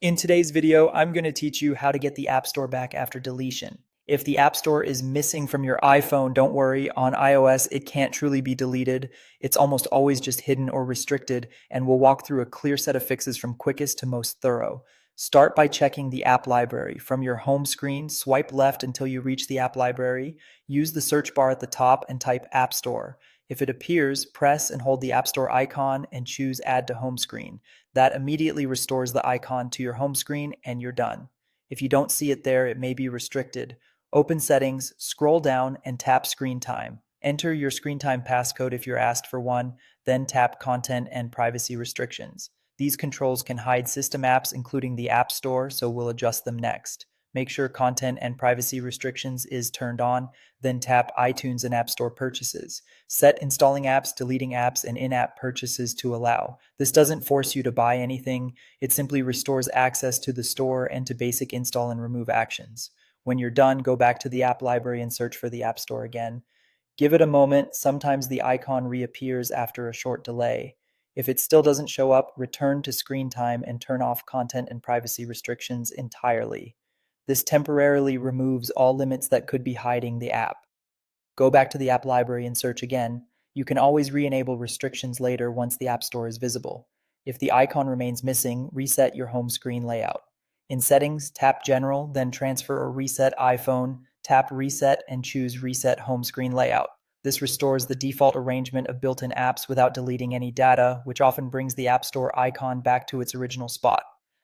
In today's video, I'm going to teach you how to get the App Store back after deletion. If the App Store is missing from your iPhone, don't worry. On iOS, it can't truly be deleted. It's almost always just hidden or restricted, and we'll walk through a clear set of fixes from quickest to most thorough. Start by checking the app library. From your home screen, swipe left until you reach the app library. Use the search bar at the top and type App Store. If it appears, press and hold the App Store icon and choose Add to Home Screen. That immediately restores the icon to your home screen and you're done. If you don't see it there, it may be restricted. Open Settings, scroll down, and tap Screen Time. Enter your screen time passcode if you're asked for one, then tap Content and Privacy Restrictions. These controls can hide system apps, including the App Store, so we'll adjust them next. Make sure Content and Privacy Restrictions is turned on, then tap iTunes and App Store purchases. Set installing apps, deleting apps, and in-app purchases to allow. This doesn't force you to buy anything. It simply restores access to the store and to basic install and remove actions. When you're done, go back to the app library and search for the App Store again. Give it a moment. Sometimes the icon reappears after a short delay. If it still doesn't show up, return to screen time and turn off content and privacy restrictions entirely. This temporarily removes all limits that could be hiding the app. Go back to the app library and search again. You can always re-enable restrictions later once the App Store is visible. If the icon remains missing, reset your home screen layout. In Settings, tap General, then Transfer or Reset iPhone, tap Reset and choose Reset Home Screen Layout. This restores the default arrangement of built-in apps without deleting any data, which often brings the App Store icon back to its original spot.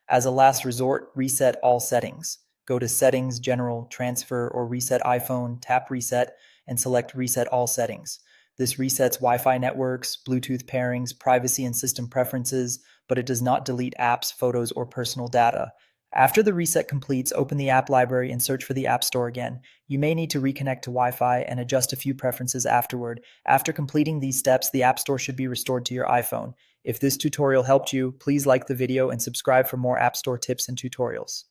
As a last resort, reset all settings. Go to Settings, General, Transfer, or Reset iPhone, tap Reset, and select Reset All Settings. This resets Wi-Fi networks, Bluetooth pairings, privacy, and system preferences, but it does not delete apps, photos, or personal data. After the reset completes, open the app library and search for the App Store again. You may need to reconnect to Wi-Fi and adjust a few preferences afterward. After completing these steps, the App Store should be restored to your iPhone. If this tutorial helped you, please like the video and subscribe for more App Store tips and tutorials.